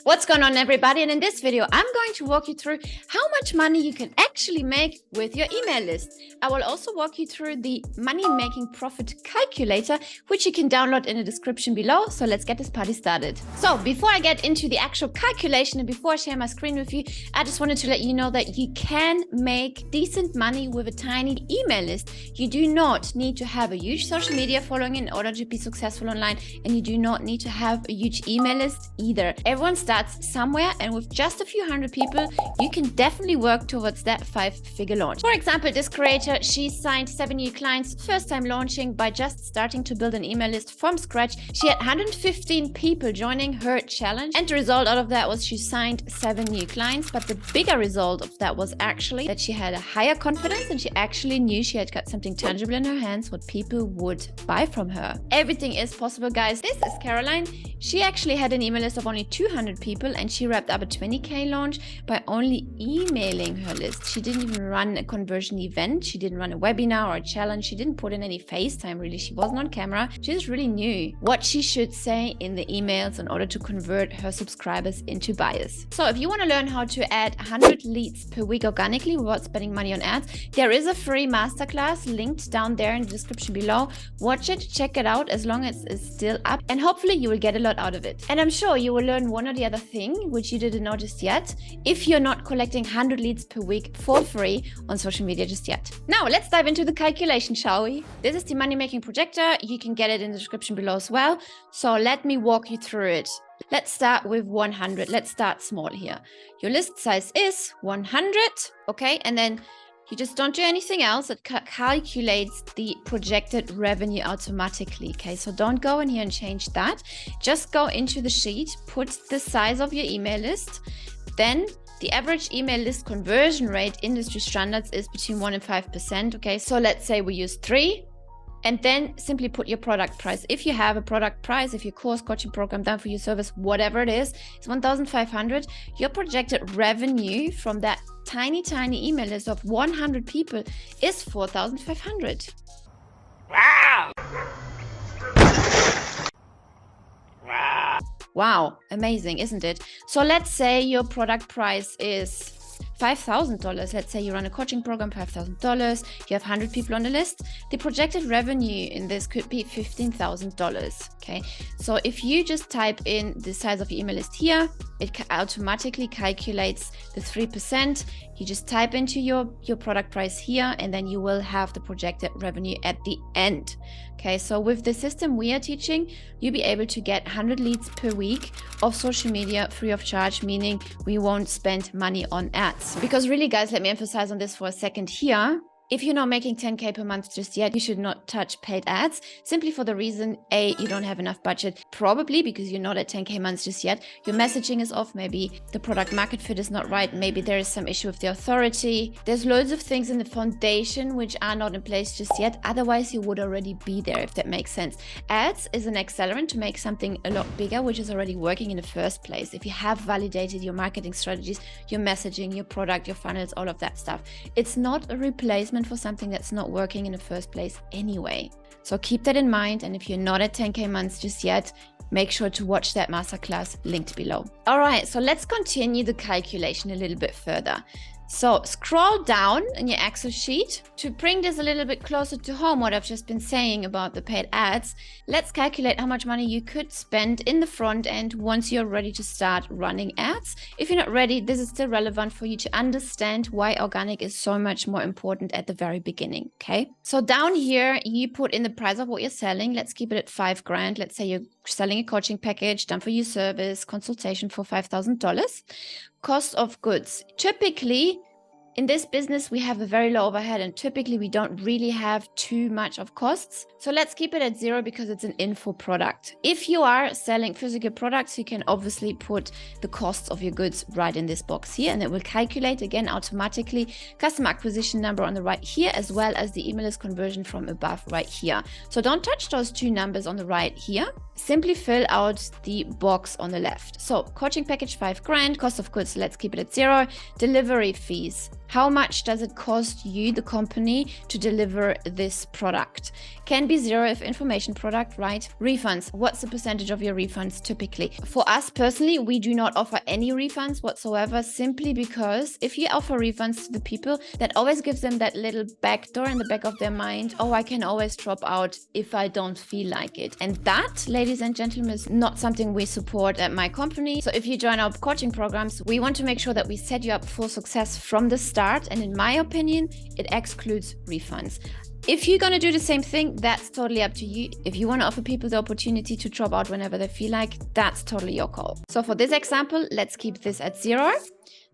What's going on, everybody? And in this video, I'm going to walk you through how much money you can actually make with your email list. I will also walk you through the money making profit calculator, which you can download in the description below. So let's get this party started. So before I get into the actual calculation and before I share my screen with you, I just wanted to let you know that you can make decent money with a tiny email list. You do not need to have a huge social media following in order to be successful online, and you do not need to have a huge email list either. Everyone starts somewhere, and with just a few hundred people, you can definitely work towards that 5-figure launch. For example, this creator, she signed 7 new clients first time launching by just starting to build an email list from scratch. She had 115 people joining her challenge, and the result out of that was she signed 7 new clients. But the bigger result of that was actually that she had a higher confidence, and she actually knew she had got something tangible in her hands, what people would buy from her. Everything is possible, guys. This is Caroline. She actually had an email list of only 200 people, and she wrapped up a 20K launch by only emailing her list. She didn't even run a conversion event. She didn't run a webinar or a challenge. She didn't put in any FaceTime, really. She wasn't on camera. She just really knew what she should say in the emails in order to convert her subscribers into buyers. So if you want to learn how to add 100 leads per week organically without spending money on ads, there is a free masterclass linked down there in the description below. Watch it, check it out as long as it's still up, and hopefully you will get a lot out of it. And I'm sure you will learn one or the other thing which you didn't notice yet if you're not collecting 100 leads per week for free on social media just yet. Now let's dive into the calculation, shall we? This is the money making projector. You can get it in the description below as well. So let me walk you through it. Let's start with 100. Let's start small here. Your list size is 100. Okay, and then you just don't do anything else. It calculates the projected revenue automatically. Okay, so don't go in here and change that. Just go into the sheet, put the size of your email list. Then the average email list conversion rate, industry standards, is between 1 and 5%. Okay, so let's say we use 3. And then simply put your product price. If you have a product price, if your course, coaching program, done for your service, whatever it is 1,500, your projected revenue from that tiny email list of 100 people is 4,500. Wow! Wow, amazing, isn't it? So let's say your product price is $5,000. Let's say you run a coaching program, $5,000. You have 100 people on the list. The projected revenue in this could be $15,000. Okay, so if you just type in the size of your email list here, it automatically calculates the 3%. You just type into your product price here, and then you will have the projected revenue at the end. Okay, so with the system we are teaching, you'll be able to get 100 leads per week of social media free of charge, meaning we won't spend money on ads. Because really, guys, let me emphasize on this for a second here. If you're not making 10K per month just yet, you should not touch paid ads, simply for the reason, A, you don't have enough budget, probably because you're not at 10K months just yet. Your messaging is off, maybe the product market fit is not right, maybe there is some issue with the authority. There's loads of things in the foundation which are not in place just yet, otherwise you would already be there, if that makes sense. Ads is an accelerant to make something a lot bigger, which is already working in the first place. If you have validated your marketing strategies, your messaging, your product, your funnels, all of that stuff, it's not a replacement for something that's not working in the first place anyway. So keep that in mind, and if you're not at 10K months just yet, make sure to watch that masterclass linked below. All right, so let's continue the calculation a little bit further. So scroll down in your Excel sheet to bring this a little bit closer to home, what I've just been saying about the paid ads. Let's calculate how much money you could spend in the front end once you're ready to start running ads. If you're not ready, this is still relevant for you to understand why organic is so much more important at the very beginning. Okay, so down here you put in the price of what you're selling. Let's keep it at 5 grand. Let's say you're selling a coaching package, done for you service, consultation for $5,000. Cost of goods. Typically, in this business, we have a very low overhead, and typically we don't really have too much of costs. So let's keep it at 0 because it's an info product. If you are selling physical products, you can obviously put the costs of your goods right in this box here, and it will calculate again automatically customer acquisition number on the right here, as well as the email list conversion from above right here. So don't touch those 2 numbers on the right here. Simply fill out the box on the left. So coaching package 5 grand, cost of goods, let's keep it at 0. Delivery fees How much does it cost you, the company, to deliver this product? Can be zero if information product, right? Refunds. What's the percentage of your refunds typically? For us personally, we do not offer any refunds whatsoever, simply because if you offer refunds to the people, that always gives them that little back door in the back of their mind. Oh, I can always drop out if I don't feel like it. And that, ladies and gentlemen, is not something we support at my company. So if you join our coaching programs, we want to make sure that we set you up for success from the start. And in my opinion, it excludes refunds. If you're going to do the same thing, that's totally up to you. If you want to offer people the opportunity to drop out whenever they feel like, that's totally your call. So for this example, let's keep this at 0.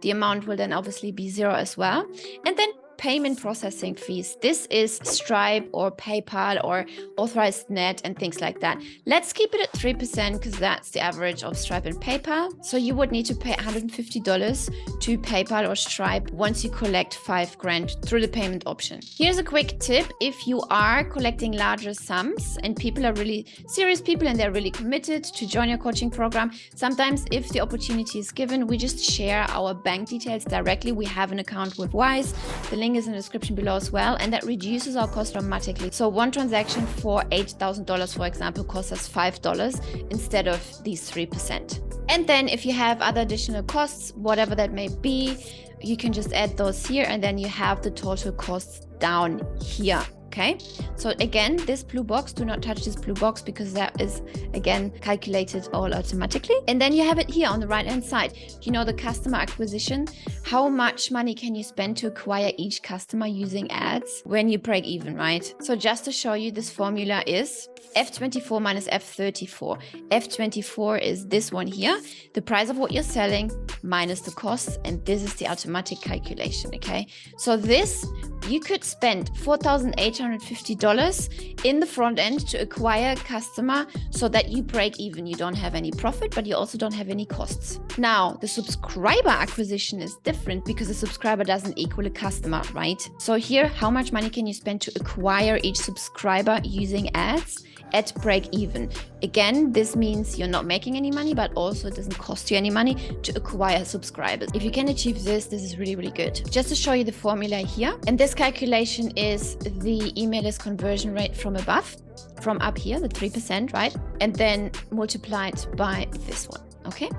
The amount will then obviously be 0 as well. And then payment processing fees. This is Stripe or PayPal or authorized net and things like that. Let's keep it at 3% because that's the average of Stripe and PayPal. So you would need to pay $150 to PayPal or Stripe once you collect $5,000 through the payment option. Here's a quick tip. If you are collecting larger sums and people are really serious people and they're really committed to join your coaching program, sometimes if the opportunity is given, we just share our bank details directly. We have an account with Wise. The link is in the description below as well, and that reduces our cost dramatically. So one transaction for $8,000, for example, costs us $5 instead of these 3%. And then if you have other additional costs, whatever that may be, you can just add those here, and then you have the total costs down here. Okay, so again, this blue box, do not touch this blue box because that is again calculated all automatically. And then you have it here on the right hand side. You know, the customer acquisition, how much money can you spend to acquire each customer using ads when you break even, right? So just to show you, this formula is F24 minus F34. F24 is this one here, the price of what you're selling minus the costs, and this is the automatic calculation. Okay, so this, you could spend $4,850 in the front end to acquire a customer so that you break even. You don't have any profit, but you also don't have any costs. Now, the subscriber acquisition is different because a subscriber doesn't equal a customer, right? So here, how much money can you spend to acquire each subscriber using ads at break even? Again, this means you're not making any money, but also it doesn't cost you any money to acquire subscribers. If you can achieve this, this is really, really good. Just to show you the formula here, and this calculation is the email list conversion rate from above, from up here, the 3%, right? And then multiplied by this one. Okay,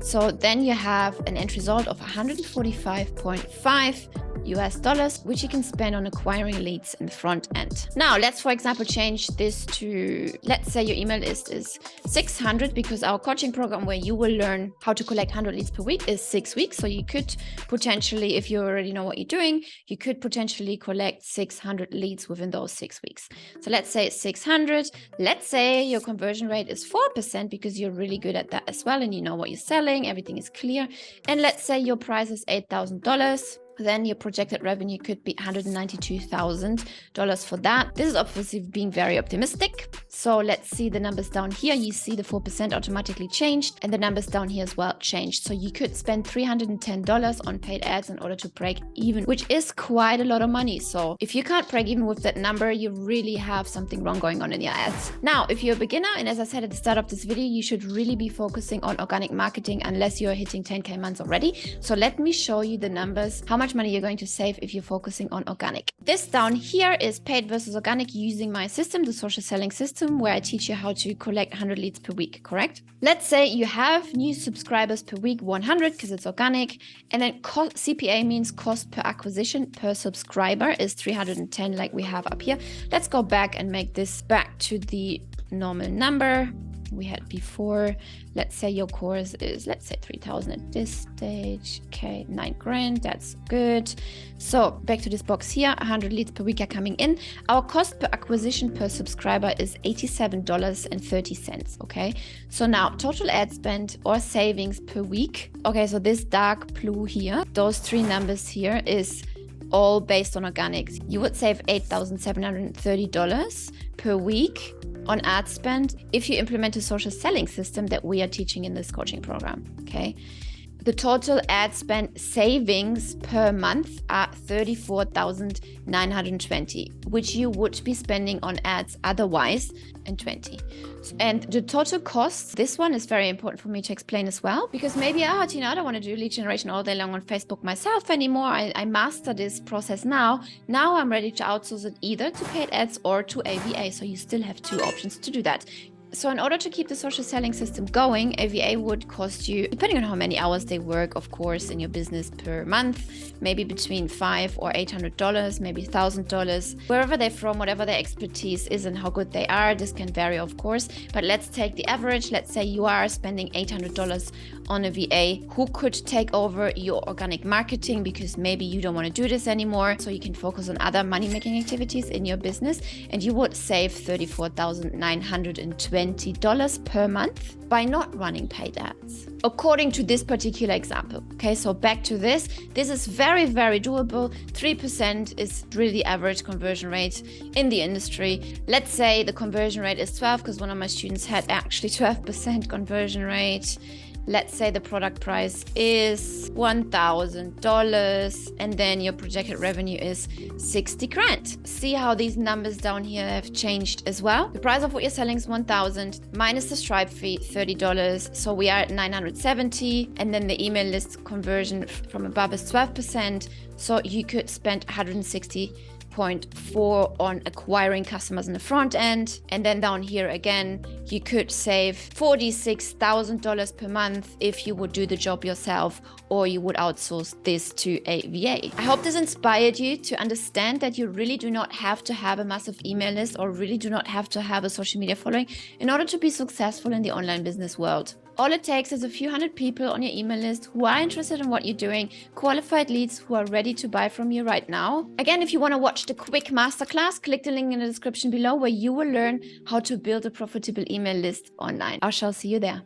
so then you have an end result of $145.5 US, which you can spend on acquiring leads in the front end. Now, let's, for example, change this to, let's say your email list is 600, because our coaching program where you will learn how to collect 100 leads per week is 6 weeks. So you could potentially, if you already know what you're doing, you could potentially collect 600 leads within those 6 weeks. So let's say it's 600. Let's say your conversion rate is 4% because you're really good at that as well and you know what you're selling, everything is clear. And let's say your price is $8,000. Then your projected revenue could be $192,000 for that. This is obviously being very optimistic. So let's see the numbers down here. You see the 4% automatically changed and the numbers down here as well changed. So you could spend $310 on paid ads in order to break even, which is quite a lot of money. So if you can't break even with that number, you really have something wrong going on in your ads. Now, if you're a beginner, and as I said at the start of this video, you should really be focusing on organic marketing unless you're hitting 10K months already. So let me show you the numbers, how much money you're going to save if you're focusing on organic. This down here is paid versus organic using my system, the social selling system, where I teach you how to collect 100 leads per week, correct? Let's say you have new subscribers per week, 100, because it's organic. And then CPA means cost per acquisition per subscriber is 310, like we have up here. Let's go back and make this back to the normal number we had before. Let's say your course is, let's say 3,000 at this stage. Okay, $9,000, that's good. So back to this box here, 100 leads per week are coming in. Our cost per acquisition per subscriber is $87.30. Okay, so now total ad spend or savings per week. Okay, so this dark blue here, those three numbers here is all based on organics. You would save $8,730 per week on ad spend if you implement a social selling system that we are teaching in this coaching program. Okay, The total ad spend savings per month are $34,920, which you would be spending on ads otherwise in 20. And the total costs, this one is very important for me to explain as well, because maybe, Tina, I don't want to do lead generation all day long on Facebook myself anymore. I master this process now. Now I'm ready to outsource it either to paid ads or to AVA. So you still have two options to do that. So in order to keep the social selling system going, AVA would cost you, depending on how many hours they work, of course, in your business per month, maybe between $500 or $800, maybe $1,000, wherever they're from, whatever their expertise is and how good they are. This can vary, of course, but let's take the average. Let's say you are spending $800 on a VA who could take over your organic marketing because maybe you don't want to do this anymore. So you can focus on other money-making activities in your business, and you would save $34,920 per month by not running paid ads, according to this particular example. Okay, so back to this. This is very, very doable. 3% is really the average conversion rate in the industry. Let's say the conversion rate is 12, because one of my students had actually 12% conversion rate. Let's say the product price is $1,000 and then your projected revenue is 60 grand. See how these numbers down here have changed as well? The price of what you're selling is $1,000 minus the Stripe fee, $30. So we are at 970, and then the email list conversion from above is 12%. So you could spend 160.4 on acquiring customers in the front end. And then down here again, you could save $46,000 per month if you would do the job yourself or you would outsource this to a VA. I hope this inspired you to understand that you really do not have to have a massive email list or really do not have to have a social media following in order to be successful in the online business world. All it takes is a few hundred people on your email list who are interested in what you're doing, qualified leads who are ready to buy from you right now. Again, if you want to watch the quick masterclass, click the link in the description below where you will learn how to build a profitable email list online. I shall see you there.